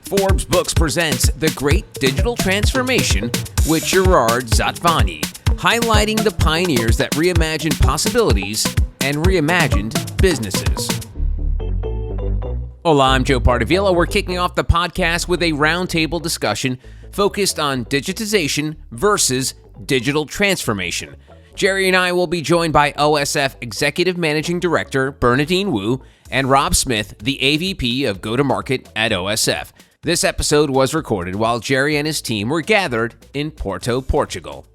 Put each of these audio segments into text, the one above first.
Forbes Books presents The Great Digital Transformation with Gerard Szatvanyi, highlighting the pioneers that reimagined possibilities and reimagined businesses. Hola, I'm Joe Pardavila. We're kicking off the podcast with a roundtable discussion focused on digitization versus digital transformation. Gerry and I will be joined by OSF Executive Managing Director Bernadine Wu and Rob Smith, the AVP of Go-To-Market at OSF. This episode was recorded while Gerry and his team were gathered in Porto, Portugal.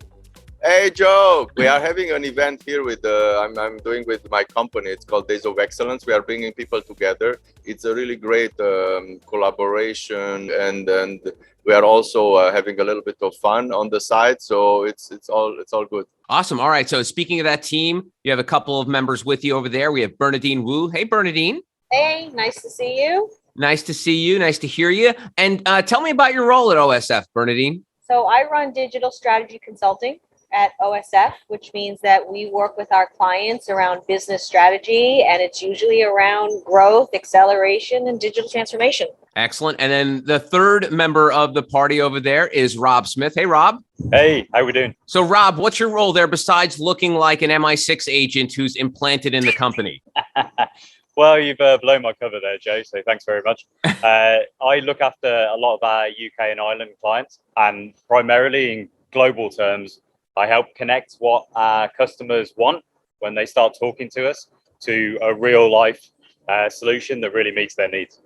Hey Joe, we are having an event here with I'm doing with my company. It's called Days of Excellence. We are bringing people together. It's a really great collaboration, and we are also having a little bit of fun on the side. So it's all good. Awesome. All right. So speaking of that team, you have a couple of members with you over there. We have Bernadine Wu. Hey, Bernadine. Hey, nice to see you. Nice to see you. Nice to hear you. And tell me about your role at OSF, Bernadine. So I run digital strategy consulting at OSF, which means that we work with our clients around business strategy, and it's usually around growth, acceleration, and digital transformation. Excellent. And then the third member of the party over there is Rob Smith. Hey, Rob. Hey, how we doing? So, Rob, what's your role there besides looking like an MI6 agent who's implanted in the company? Well, you've blown my cover there, Joe, so thanks very much. I look after a lot of our UK and Ireland clients, and primarily in global terms, I help connect what our customers want when they start talking to us to a real life solution that really meets their needs.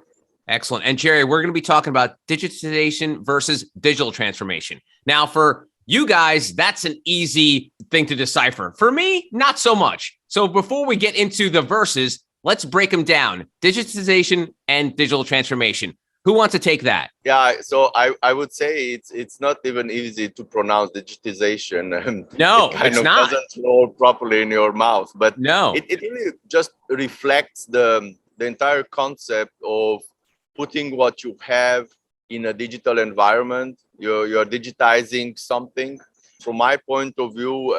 Excellent. And Gerry, we're going to be talking about digitization versus digital transformation. Now, for you guys, that's an easy thing to decipher. For me, not so much. So before we get into the verses, let's break them down. Digitization and digital transformation. Who wants to take that? Yeah, so I would say it's not even easy to pronounce digitization. No, it kind it's of not. doesn't roll properly in your mouth, but No, it really just reflects the entire concept of putting what you have in a digital environment. You're digitizing something. From my point of view,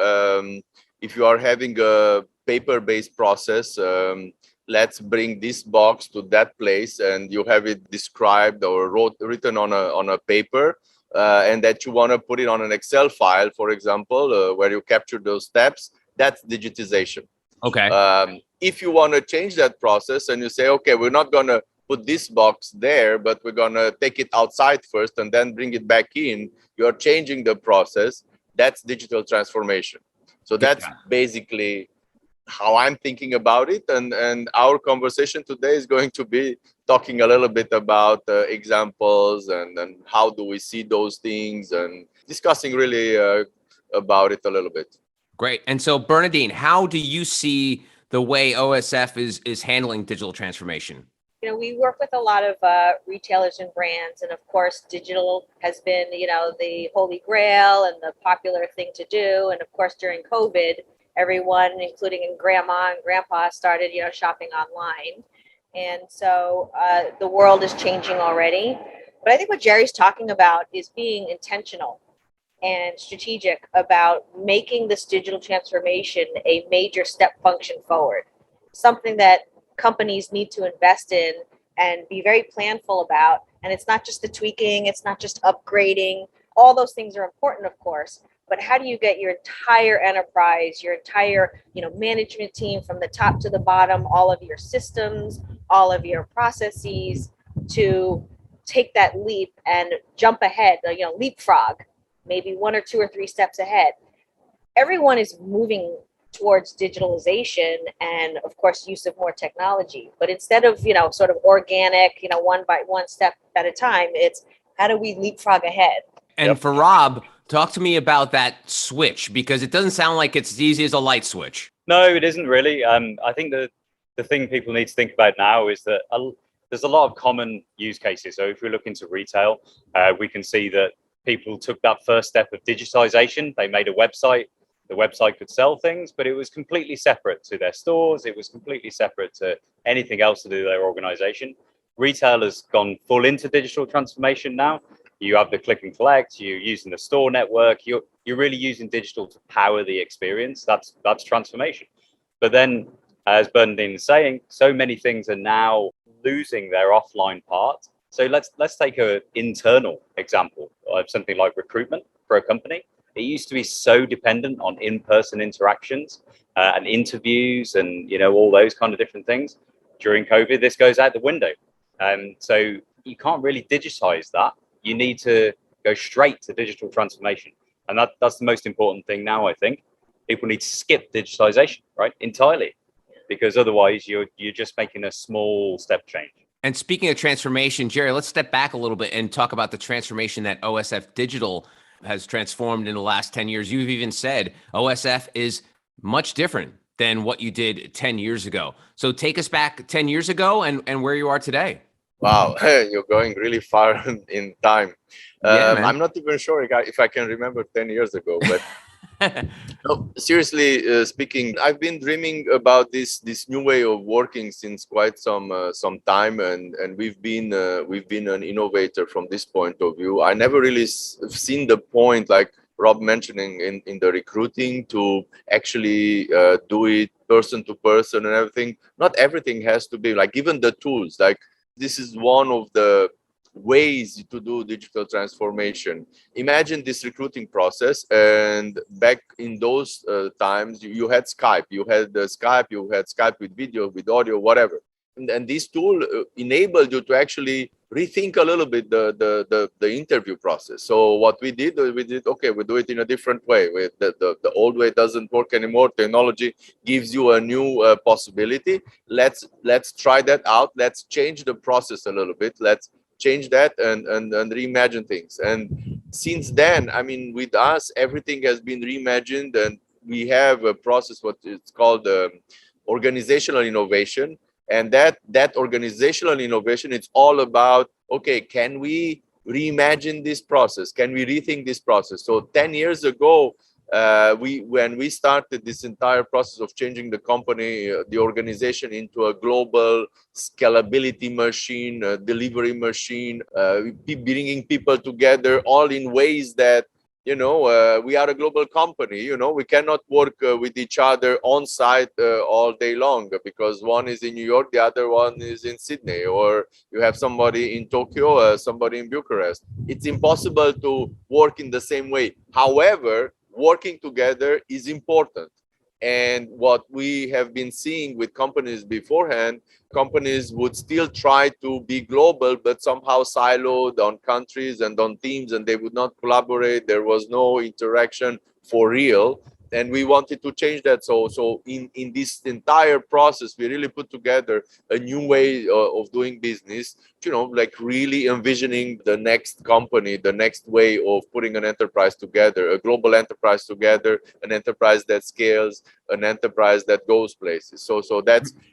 if you are having a paper-based process, let's bring this box to that place, and you have it described or written on a paper, and that you want to put it on an Excel file, for example, where you capture those steps. That's digitization. okay. If you want to change that process and you say, okay, we're not going to put this box there, but we're going to take it outside first and then bring it back in, you're changing the process. That's digital transformation. So that's basically how I'm thinking about it. And our conversation today is going to be talking a little bit about examples and how do we see those things, and discussing really about it a little bit. Great. And so, Bernadine, how do you see the way OSF is handling digital transformation? You know, we work with a lot of retailers and brands, and of course, digital has been, the holy grail and the popular thing to do. And of course, during COVID, everyone, including grandma and grandpa, started, shopping online. And so the world is changing already. But I think what Gerry's talking about is being intentional and strategic about making this digital transformation a major step function forward, something that companies need to invest in and be very planful about. And it's not just the tweaking, it's not just upgrading. All those things are important, of course, but how do you get your entire enterprise, your entire, management team from the top to the bottom, all of your systems, all of your processes to take that leap and jump ahead, leapfrog, maybe 1 or 2 or 3 steps ahead. Everyone is moving towards digitalization and, of course, use of more technology. But instead of, sort of organic, one by one step at a time, it's how do we leapfrog ahead? And for Rob, talk to me about that switch, because it doesn't sound like it's as easy as a light switch. No, it isn't really. I think the thing people need to think about now is that there's a lot of common use cases. So if we look into retail, we can see that people took that first step of digitization. They made a website. The website could sell things, but it was completely separate to their stores. It was completely separate to anything else to do with their organization. Retail has gone full into digital transformation now. You have the click and collect, you're using the store network, you're really using digital to power the experience. That's transformation. But then, as Bernadine is saying, so many things are now losing their offline part So let's take an internal example of something like recruitment for a company. It used to be so dependent on in-person interactions and interviews and all those kind of different things. During COVID, this goes out the window. So you can't really digitize that. You need to go straight to digital transformation. And that's the most important thing now, I think. People need to skip digitization, right? Entirely. Because otherwise you're just making a small step change. And speaking of transformation, Gerry, let's step back a little bit and talk about the transformation that OSF Digital has transformed in the last 10 years. You've even said OSF is much different than what you did 10 years ago. So take us back 10 years ago and where you are today. Wow, you're going really far in time. Yeah, man. I'm not even sure if I can remember 10 years ago, but no, seriously speaking, I've been dreaming about this new way of working since quite some time, and we've been an innovator from this point of view. I never really seen the point, like Rob mentioning in the recruiting, to actually do it person to person and everything. Not everything has to be like, given the tools, like this is one of the ways to do digital transformation. Imagine this recruiting process, and back in those times, you had Skype, you had Skype with video, with audio, whatever. And this tool enabled you to actually rethink a little bit the interview process. So what we did, okay, we do it in a different way. The old way doesn't work anymore. Technology gives you a new possibility. Let's try that out. Let's change the process a little bit. Let's change that and reimagine things. And since then, I mean, with us, everything has been reimagined, and we have a process, what it's called organizational innovation. And that organizational innovation, it's all about, okay, can we reimagine this process? Can we rethink this process? So 10 years ago, when we started this entire process of changing the company, the organization into a global scalability machine, delivery machine, bringing people together all in ways that, we are a global company. We cannot work with each other on site all day long, because one is in New York, the other one is in Sydney, or you have somebody in Tokyo, somebody in Bucharest. It's impossible to work in the same way. However, working together is important. And what we have been seeing with companies beforehand, companies would still try to be global, but somehow siloed on countries and on teams, and they would not collaborate. There was no interaction for real. And we wanted to change that. So in this entire process, we really put together a new way of doing business, like really envisioning the next company, the next way of putting an enterprise together, a global enterprise together, an enterprise that scales, an enterprise that goes places. So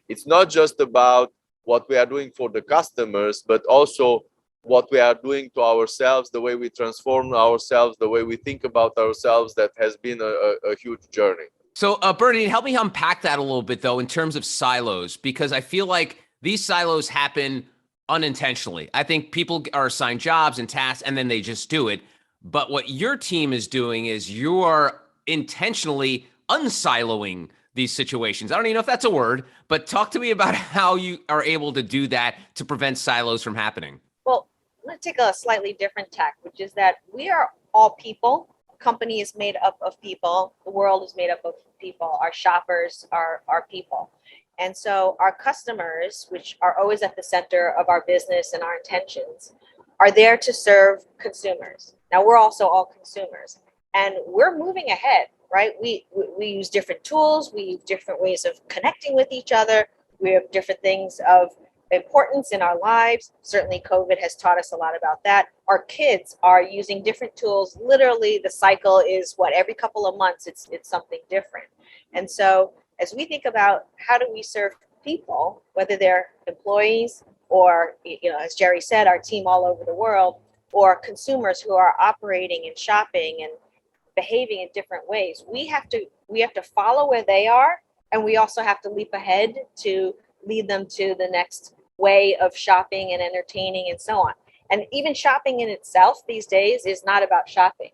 it's not just about what we are doing for the customers, but also what we are doing to ourselves, the way we transform ourselves, the way we think about ourselves. That has been a huge journey. So, Bernadine, help me unpack that a little bit, though, in terms of silos, because I feel like these silos happen unintentionally. I think people are assigned jobs and tasks, and then they just do it. But what your team is doing is you are intentionally unsiloing these situations. I don't even know if that's a word, but talk to me about how you are able to do that to prevent silos from happening. Well, I'm going to take a slightly different tack, which is that we are all people. Company is made up of people. The world is made up of people. Our shoppers are people. And so our customers, which are always at the center of our business and our intentions, are there to serve consumers. Now, we're also all consumers, and we're moving ahead, right? We use different tools. We use different ways of connecting with each other. We have different things of importance in our lives. Certainly COVID has taught us a lot about that. Our kids are using different tools. Literally, the cycle is every couple of months it's something different. And so as we think about how do we serve people, whether they're employees or, as Gerry said, our team all over the world, or consumers who are operating and shopping and behaving in different ways, we have to follow where they are, and we also have to leap ahead to lead them to the next way of shopping and entertaining and so on. And even shopping in itself these days is not about shopping.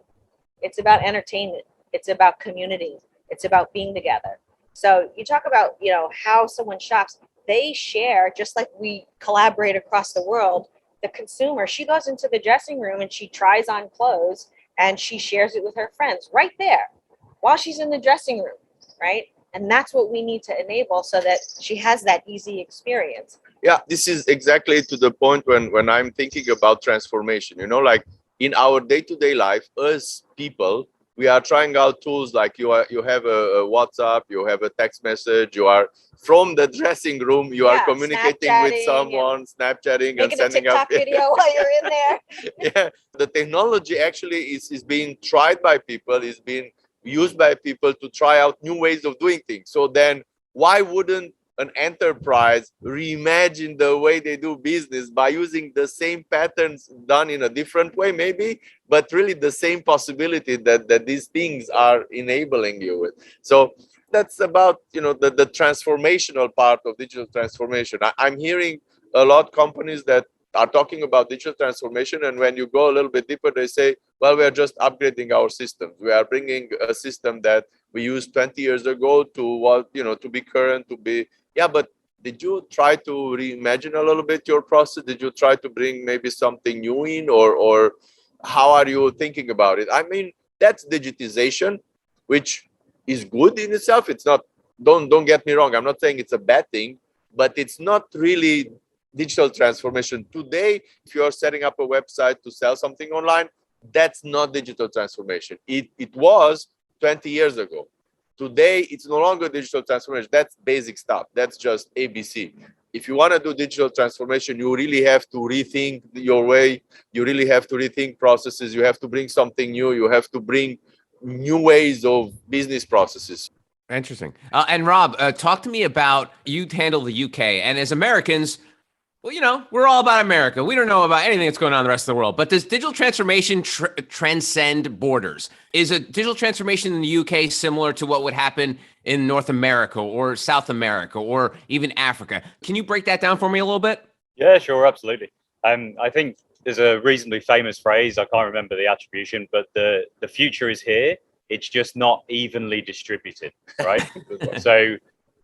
It's about entertainment. It's about community. It's about being together. So you talk about, how someone shops, they share, just like we collaborate across the world, the consumer, she goes into the dressing room and she tries on clothes and she shares it with her friends right there while she's in the dressing room, right? And that's what we need to enable so that she has that easy experience. Yeah, this is exactly to the point when I'm thinking about transformation, like in our day-to-day life as people, we are trying out tools like you have a WhatsApp, you have a text message, you are from the dressing room, you are communicating with someone, Snapchatting and sending a TikTok video while you're in there. Yeah, the technology actually is being tried by people, is being used by people to try out new ways of doing things. So then why wouldn't an enterprise reimagine the way they do business by using the same patterns done in a different way, maybe, but really the same possibility that these things are enabling you with. So that's about, the transformational part of digital transformation. I'm hearing a lot of companies that are talking about digital transformation, and when you go a little bit deeper, they say, well, we are just upgrading our systems. We are bringing a system that we used 20 years ago to be current, to be. Yeah, but did you try to reimagine a little bit your process? Did you try to bring maybe something new in, or how are you thinking about it? I mean, that's digitization, which is good in itself. It's not, don't get me wrong, I'm not saying it's a bad thing, but it's not really digital transformation. Today, if you are setting up a website to sell something online, that's not digital transformation. It was 20 years ago. Today, it's no longer digital transformation. That's basic stuff. That's just ABC. If you want to do digital transformation, you really have to rethink your way. You really have to rethink processes. You have to bring something new. You have to bring new ways of business processes. Interesting. And Rob, talk to me about, you handle the UK. And as Americans, well, we're all about America. We don't know about anything that's going on in the rest of the world. But does digital transformation transcend borders? Is a digital transformation in the UK similar to what would happen in North America or South America or even Africa? Can you break that down for me a little bit? Yeah, sure, absolutely. I think there's a reasonably famous phrase. I can't remember the attribution, but the future is here. It's just not evenly distributed, right? So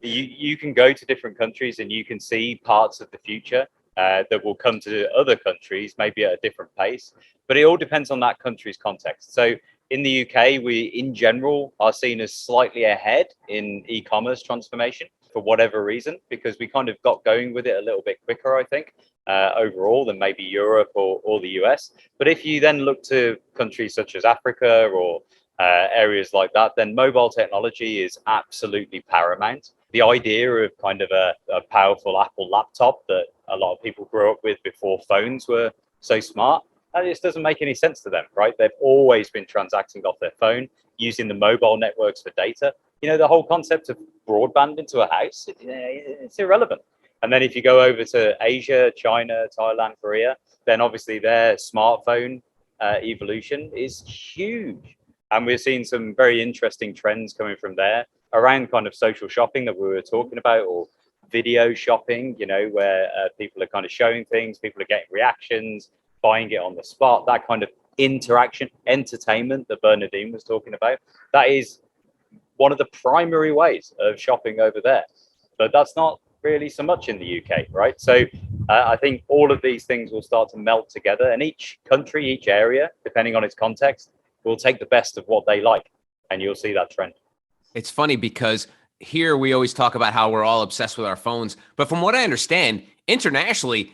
you can go to different countries and you can see parts of the future that will come to other countries, maybe at a different pace, but it all depends on that country's context. So in the UK, we in general are seen as slightly ahead in e-commerce transformation for whatever reason, because we kind of got going with it a little bit quicker, I think, overall than maybe Europe or the US. But if you then look to countries such as Africa or areas like that, then mobile technology is absolutely paramount. The idea of kind of a powerful Apple laptop that a lot of people grew up with before phones were so smart, that just doesn't make any sense to them, right? They've always been transacting off their phone, using the mobile networks for data. The whole concept of broadband into a house, it's irrelevant. And then if you go over to Asia, China, Thailand, Korea, then obviously their smartphone evolution is huge. And we're seeing some very interesting trends coming from there around kind of social shopping that we were talking about, or video shopping, where people are kind of showing things, people are getting reactions, buying it on the spot, that kind of interaction, entertainment that Bernadine was talking about. That is one of the primary ways of shopping over there. But that's not really so much in the UK, right? So I think all of these things will start to melt together, and each country, each area, depending on its context, will take the best of what they like, and you'll see that trend. It's funny because here we always talk about how we're all obsessed with our phones, but from what I understand, internationally,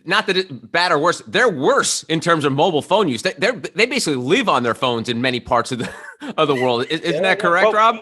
not that it's bad or worse, they're worse in terms of mobile phone use. They basically live on their phones in many parts of the world. Isn't that correct, Rob?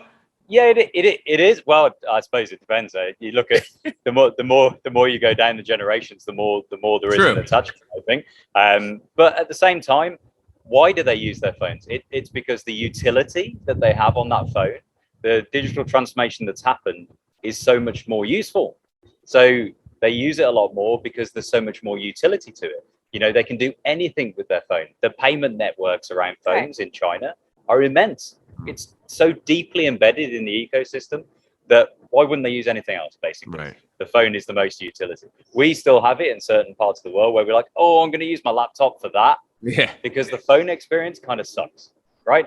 Yeah, it is. Well, I suppose it depends. You look at the more you go down the generations, the more there is an attachment, I think. But at the same time, why do they use their phones? It's because the utility that they have on that phone, the digital transformation that's happened, is so much more useful. So they use it a lot more because there's so much more utility to it. They can do anything with their phone. The payment networks around phones in China are immense. It's so deeply embedded in the ecosystem that why wouldn't they use anything else, basically? Right. The phone is the most utility. We still have it in certain parts of the world where we're like, oh, I'm going to use my laptop for that. Yeah. Because the phone experience kind of sucks, right?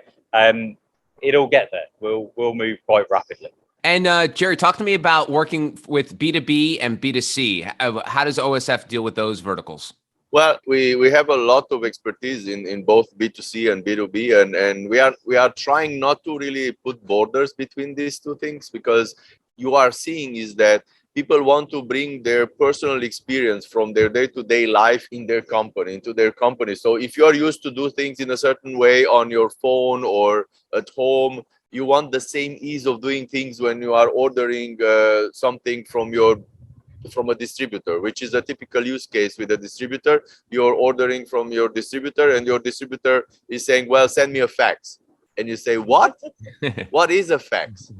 It'll get there. We'll move quite rapidly. And Gerry, talk to me about working with B2B and B2C. How does OSF deal with those verticals? Well, we have a lot of expertise in both B2C and B2B, and we are trying not to really put borders between these two things, because you are seeing is that people want to bring their personal experience from their day-to-day life in their company, into their company. So if you are used to do things in a certain way on your phone or at home, you want the same ease of doing things when you are ordering something from a distributor, which is a typical use case with a distributor. You're ordering from your distributor and your distributor is saying, well, send me a fax. And you say, what? What is a fax?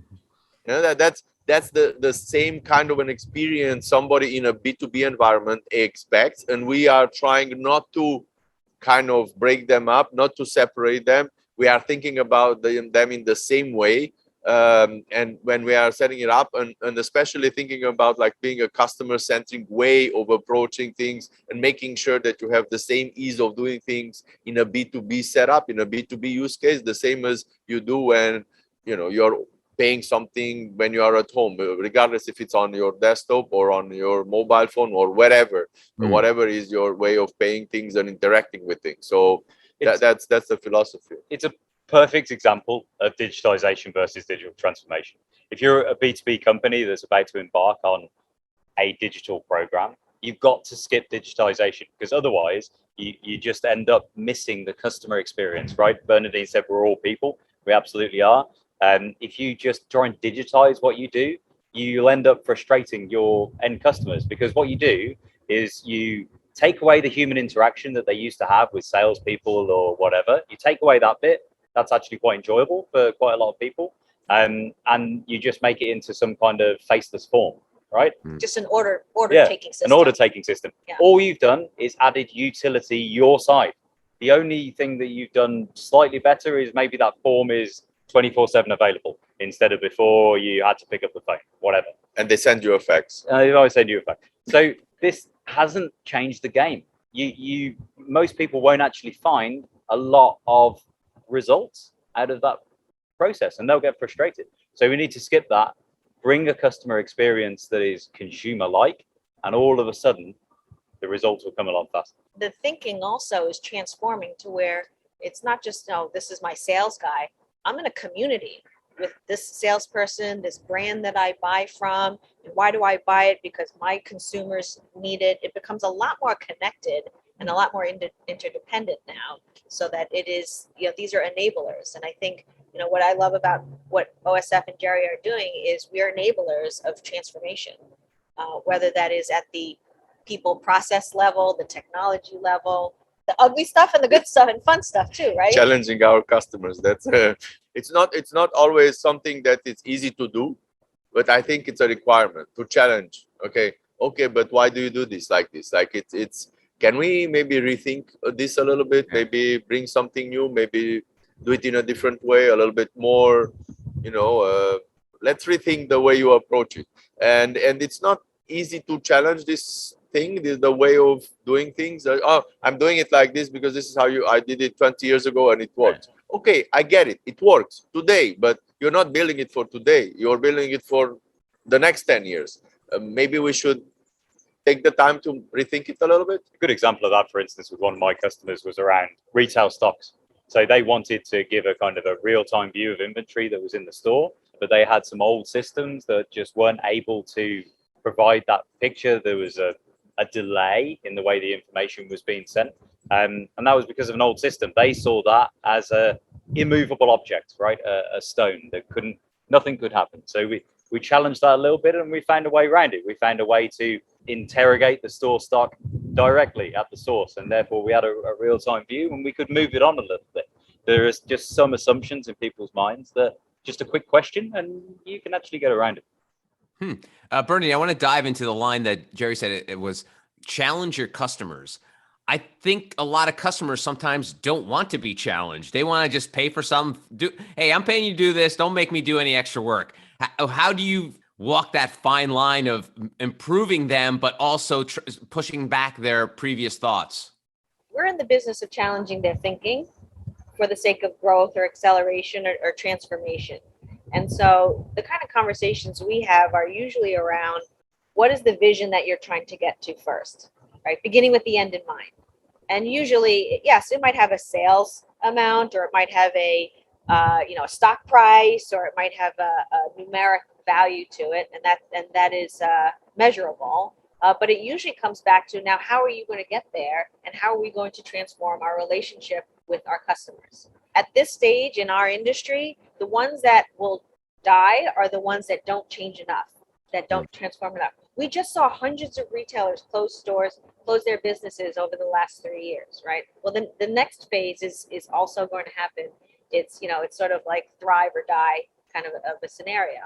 You know, that's the same kind of an experience somebody in a B2B environment expects. And we are trying not to kind of break them up, not to separate them. We are thinking about them in the same way. And when we are setting it up, and especially thinking about like being a customer-centric way of approaching things and making sure that you have the same ease of doing things in a B2B setup, in a B2B use case, the same as you do when, you know, you're paying something when you are at home, regardless if it's on your desktop or on your mobile phone or whatever, whatever is your way of paying things and interacting with things. So that's the philosophy. It's a perfect example of digitization versus digital transformation. If you're a B2B company that's about to embark on a digital program, you've got to skip digitization, because otherwise you just end up missing the customer experience, right? Bernadine said we're all people. We absolutely are. If you just try and digitize what you do, you'll end up frustrating your end customers, because what you do is you take away the human interaction that they used to have with salespeople or whatever. You take away that bit. That's actually quite enjoyable for quite a lot of people. And you just make it into some kind of faceless form, right? Just an order taking system. An order taking system. Yeah. All you've done is added utility your side. The only thing that you've done slightly better is maybe that form is 24/7 available instead of before you had to pick up the phone, whatever. And they send you a fax. They always send you a fax. So this hasn't changed the game. Most people won't actually find a lot of results out of that process, and they'll get frustrated. So we need to skip that, bring a customer experience that is consumer-like, and all of a sudden the results will come a lot faster. The thinking also is transforming to where it's not just, no, this is my sales guy. I'm in a community with this salesperson, this brand that I buy from. And why do I buy it? Because my consumers need it. It becomes a lot more connected and a lot more interdependent now, so that it is, you know, these are enablers. And I think, you know, what I love about what OSF and Gerry are doing is we are enablers of transformation, whether that is at the people process level, the technology level, the ugly stuff and the good stuff and fun stuff too, right? Challenging our customers. That's it's not always something that is easy to do, but I think it's a requirement to challenge. Okay, but why do you do this like this? Like it's can we maybe rethink this a little bit? Maybe bring something new, maybe do it in a different way, a little bit more, you know, let's rethink the way you approach it. And it's not easy to challenge this thing, the way of doing things. Oh, I'm doing it like this because this is how I did it 20 years ago and it worked. Okay, I get it. It works today, but you're not building it for today. You're building it for the next 10 years. Maybe we should take the time to rethink it a little bit. A good example of that, for instance, with one of my customers was around retail stocks. So they wanted to give a kind of a real-time view of inventory that was in the store, but they had some old systems that just weren't able to provide that picture. There was a delay in the way the information was being sent. And that was because of an old system. They saw that as a immovable object, right? A stone that nothing could happen. So we challenged that a little bit and we found a way around it. We found a way to interrogate the store stock directly at the source. And therefore we had a real-time view and we could move it on a little bit. There is just some assumptions in people's minds that just a quick question and you can actually get around it. Bernie, I want to dive into the line that Gerry said. It was challenge your customers. I think a lot of customers sometimes don't want to be challenged. They want to just pay for hey, I'm paying you to do this. Don't make me do any extra work. How do you walk that fine line of improving them, but also pushing back their previous thoughts? We're in the business of challenging their thinking for the sake of growth or acceleration or transformation. And so the kind of conversations we have are usually around what is the vision that you're trying to get to first, right? Beginning with the end in mind. And usually, yes, it might have a sales amount, or it might have a a stock price, or it might have a numeric value to it, and that is measurable. But it usually comes back to, now, how are you going to get there, and how are we going to transform our relationship with our customers? At this stage in our industry, the ones that will die are the ones that don't change enough, that don't transform enough. We just saw hundreds of retailers close stores, close their businesses over the last 3 years, right? Well, then the next phase is also going to happen. It's it's sort of like thrive or die kind of a scenario.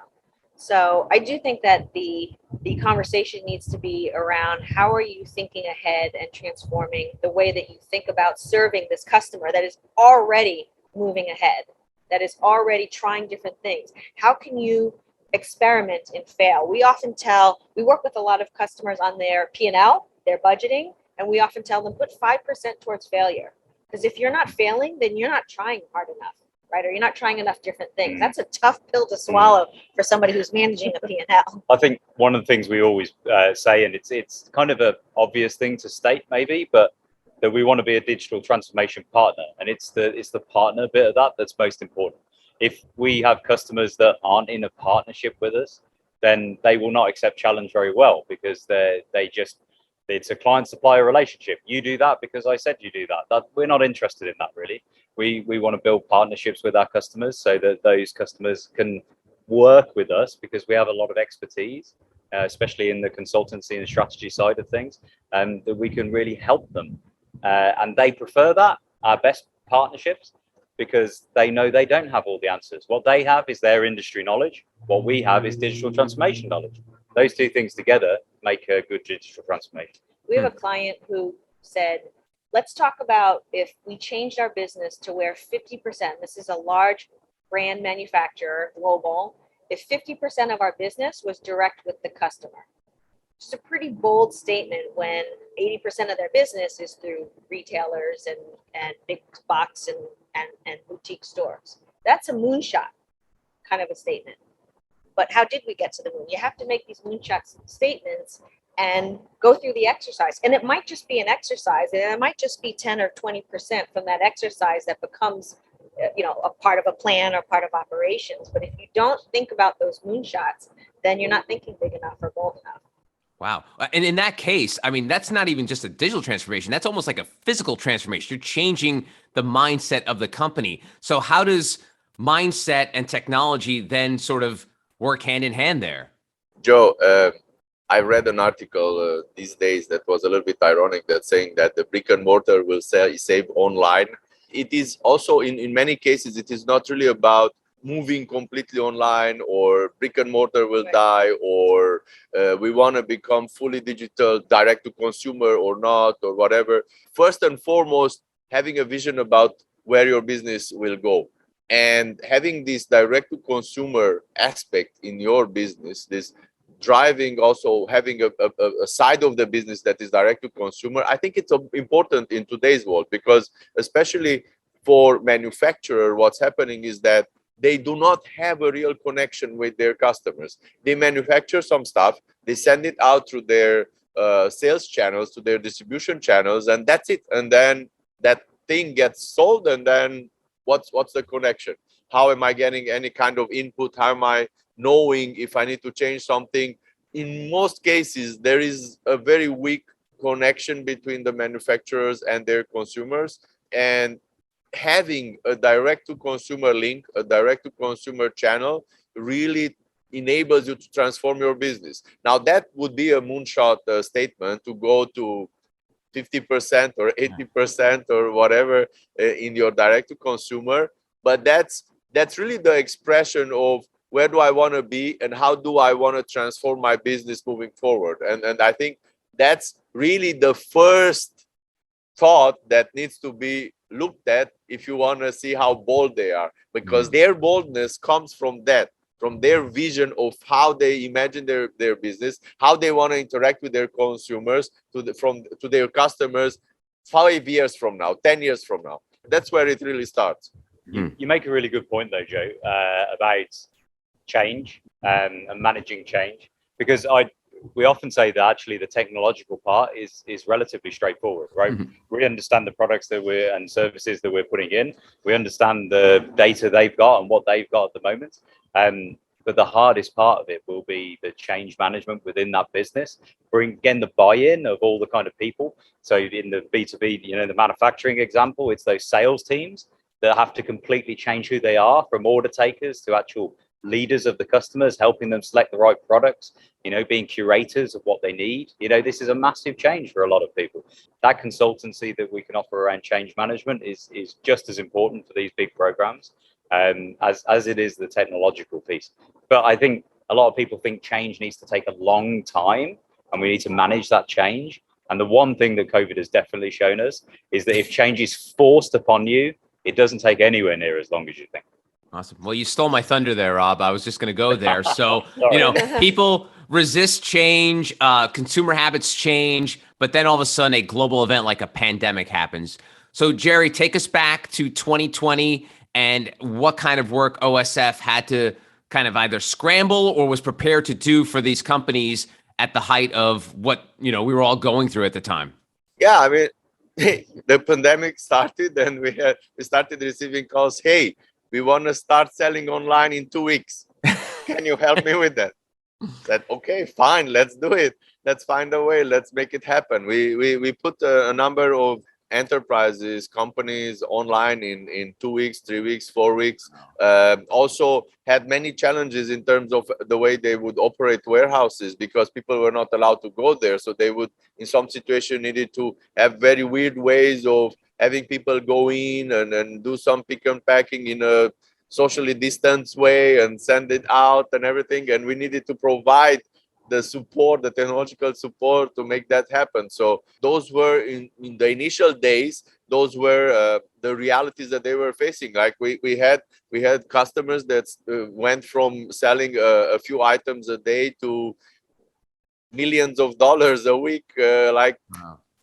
So I do think that the conversation needs to be around, how are you thinking ahead and transforming the way that you think about serving this customer that is already moving ahead, that is already trying different things. How can you experiment and fail? We work with a lot of customers on their P&L, their budgeting, and we often tell them, put 5% towards failure. Because if you're not failing, then you're not trying hard enough, right? Or you're not trying enough different things. That's a tough pill to swallow for somebody who's managing a P&L. I think one of the things we always say, and it's kind of an obvious thing to state maybe, but that we want to be a digital transformation partner, and it's the partner bit of that that's most important. If we have customers that aren't in a partnership with us, then they will not accept challenge very well, because it's a client-supplier relationship. You do that because I said you do that. We're not interested in that, really. We want to build partnerships with our customers so that those customers can work with us, because we have a lot of expertise, especially in the consultancy and strategy side of things, and that we can really help them. And they prefer that, our best partnerships, because they know they don't have all the answers. What they have is their industry knowledge. What we have is digital transformation knowledge. Those two things together make a good digital transformation. We have a client who said, let's talk about if we changed our business to where 50%, this is a large brand manufacturer, global, if 50% of our business was direct with the customer. It's a pretty bold statement when 80% of their business is through retailers and big box and boutique stores. That's a moonshot kind of a statement. But how did we get to the moon? You have to make these moonshot statements and go through the exercise. And it might just be an exercise, and it might just be 10 or 20% from that exercise that becomes, a part of a plan or part of operations. But if you don't think about those moonshots, then you're not thinking big enough or bold enough. Wow. And in that case, I mean, that's not even just a digital transformation. That's almost like a physical transformation. You're changing the mindset of the company. So how does mindset and technology then sort of work hand in hand there? Joe, I read an article these days that was a little bit ironic, that saying that the brick and mortar will save online. It is also, in many cases, it is not really about moving completely online, or brick and mortar will die, or we want to become fully digital, direct to consumer or not, or whatever. First and foremost, having a vision about where your business will go. And having this direct to consumer aspect in your business, this driving, also having a side of the business that is direct to consumer, I think it's important in today's world, because especially for manufacturer, what's happening is that they do not have a real connection with their customers. They manufacture some stuff, they send it out through their sales channels, to their distribution channels, and that's it. And then that thing gets sold, and then what's the connection? How am I getting any kind of input? How am I knowing if I need to change something? In most cases, there is a very weak connection between the manufacturers and their consumers, and having a direct to consumer link, a direct to consumer channel, really enables you to transform your business. Now, that would be a moonshot statement to go to 50% or 80% or whatever in your direct to consumer, but that's really the expression of where do I want to be and how do I want to transform my business moving forward. And I think that's really the first thought that needs to be looked at if you want to see how bold they are, because their boldness comes from that, from their vision of how they imagine their business, how they want to interact with their consumers, to their customers 5 years from now, 10 years from now. That's where it really starts. You make a really good point though, Joe, about change and managing change, because we often say that actually the technological part is relatively straightforward, right? We understand the products and services that we're putting in. We understand the data they've got and what they've got at the moment. But the hardest part of it will be the change management within that business, bring again the buy-in of all the kind of people. So in the B2B, the manufacturing example, it's those sales teams that have to completely change who they are, from order takers to actual leaders of the customers, helping them select the right products, being curators of what they need. This is a massive change for a lot of people. That consultancy that we can offer around change management is just as important for these big programs as it is the technological piece. But I think a lot of people think change needs to take a long time and we need to manage that change. And the one thing that COVID has definitely shown us is that if change is forced upon you, it doesn't take anywhere near as long as you think. Awesome. Well, you stole my thunder there, Rob. I was just going to go there. So, people resist change, consumer habits change, but then all of a sudden a global event like a pandemic happens. So, Gerry, take us back to 2020 and what kind of work OSF had to kind of either scramble or was prepared to do for these companies at the height of what, we were all going through at the time. Yeah, I mean, the pandemic started and we started receiving calls. Hey, we want to start selling online in 2 weeks. Can you help me with that? Said, okay, fine, let's do it. Let's find a way. Let's make it happen. We put a number of enterprises, companies online in 2 weeks, 3 weeks, 4 weeks. Also had many challenges in terms of the way they would operate warehouses because people were not allowed to go there. So they would, in some situation, needed to have very weird ways of having people go in and do some pick and packing in a socially distanced way and send it out and everything. And we needed to provide the support, the technological support to make that happen. So those were in the initial days, those were the realities that they were facing. Like we had customers that went from selling a few items a day to millions of dollars a week, like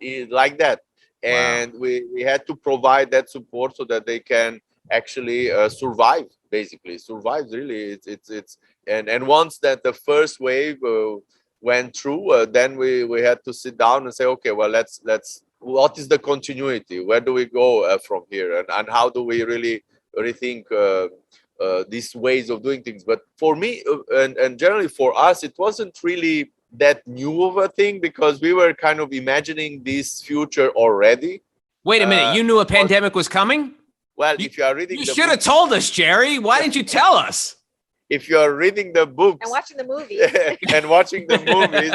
that. And we had to provide that support so that they can actually survive. Basically, survive. Really, it's and once that the first wave went through, then we had to sit down and say, okay, well, let's what is the continuity? Where do we go from here? And how do we really rethink these ways of doing things? But for me, and generally for us, it wasn't really that new of a thing because we were kind of imagining this future already. Wait a minute, you knew a pandemic was coming? Well, if you are reading, you should have told us, Gerry. Why didn't you tell us? If you are reading the books and watching the movies,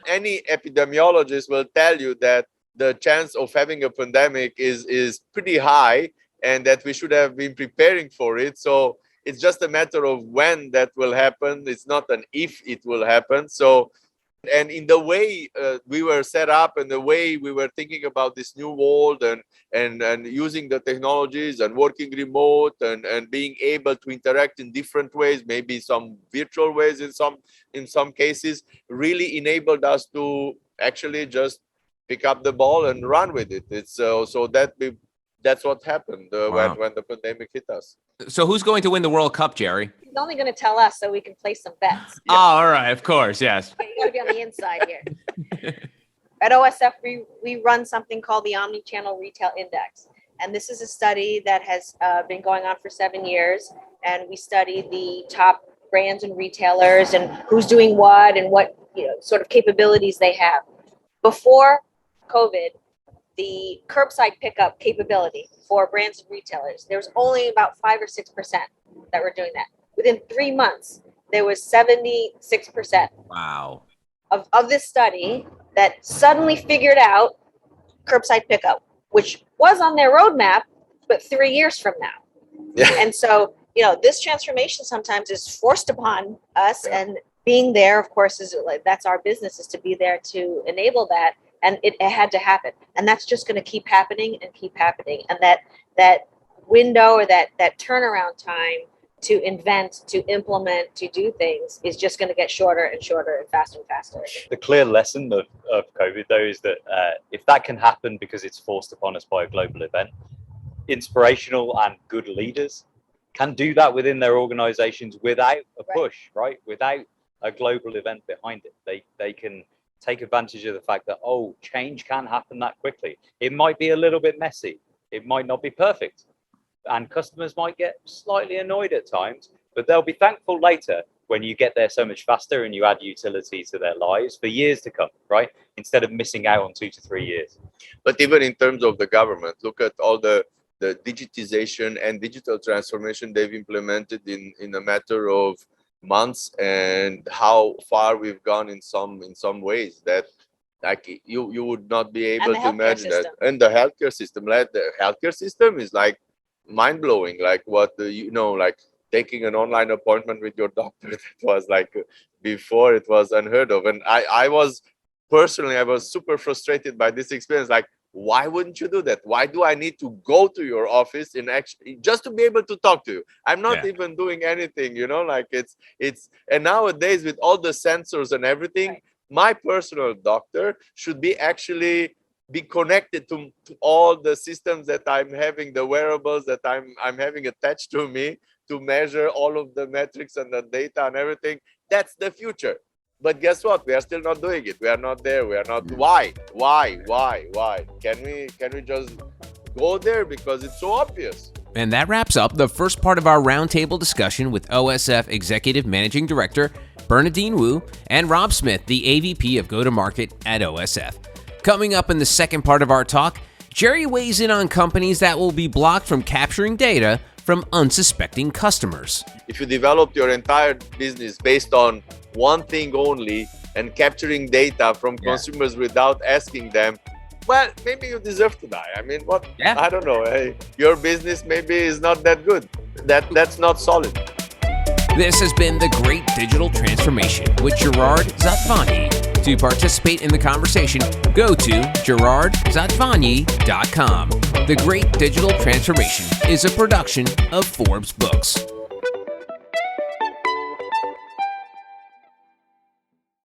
any epidemiologist will tell you that the chance of having a pandemic is pretty high, and that we should have been preparing for it. So it's just a matter of when that will happen. It's not an if it will happen. So. And in the way we were set up and the way we were thinking about this new world and using the technologies and working remote and being able to interact in different ways, maybe some virtual ways in some cases, really enabled us to actually just pick up the ball and run with it. It's so that's what happened when the pandemic hit us. So who's going to win the World Cup, Gerry? He's only going to tell us so we can place some bets. Yeah. Oh, all right. Of course. Yes. You got to be on the inside here. At OSF, we run something called the Omnichannel Retail Index. And this is a study that has been going on for 7 years. And we study the top brands and retailers and who's doing what and what sort of capabilities they have. Before COVID, the curbside pickup capability for brands and retailers, there was only about 5 or 6% that were doing that. Within 3 months, there was 76%. Wow. Of this study that suddenly figured out curbside pickup, which was on their roadmap, but 3 years from now. Yeah. And so, this transformation sometimes is forced upon us, and being there, of course, that's our business, is to be there to enable that. And it had to happen. And that's just going to keep happening and keep happening. And that window or that turnaround time to invent, to implement, to do things is just going to get shorter and shorter and faster and faster. The clear lesson of COVID, though, is that if that can happen because it's forced upon us by a global event, inspirational and good leaders can do that within their organizations without a push, right? Without a global event behind it. They can take advantage of the fact that, oh, change can happen that quickly. It might be a little bit messy. It might not be perfect. And customers might get slightly annoyed at times, but they'll be thankful later when you get there so much faster and you add utility to their lives for years to come, right? Instead of missing out on 2 to 3 years. But even in terms of the government, look at all the digitization and digital transformation they've implemented in a matter of months, and how far we've gone in some ways that like you would not be able to imagine that. And the healthcare system, is like mind-blowing. Like what like taking an online appointment with your doctor, that was like before it was unheard of. And I was super frustrated by this experience. Like, why wouldn't you do that? Why do I need to go to your office in actually just to be able to talk to you? I'm not even doing anything, like it's and nowadays with all the sensors and everything, my personal doctor should be connected to all the systems that I'm having, the wearables that I'm having attached to me, to measure all of the metrics and the data and everything. That's the future. But guess what? We are still not doing it. We are not there. We are not. Why? Can we just go there? Because it's so obvious. And that wraps up the first part of our roundtable discussion with OSF Executive Managing Director Bernadine Wu and Rob Smith, the AVP of Go-To-Market at OSF. Coming up in the second part of our talk, Gerry weighs in on companies that will be blocked from capturing data from unsuspecting customers. If you develop your entire business based on one thing only and capturing data from consumers without asking them, well, maybe you deserve to die. I mean, what? Yeah. I don't know. Hey, your business maybe is not that good. That's not solid. This has been The Great Digital Transformation with Gerard Szatvanyi. To participate in the conversation, go to gerardzatvanyi.com. The Great Digital Transformation is a production of Forbes Books.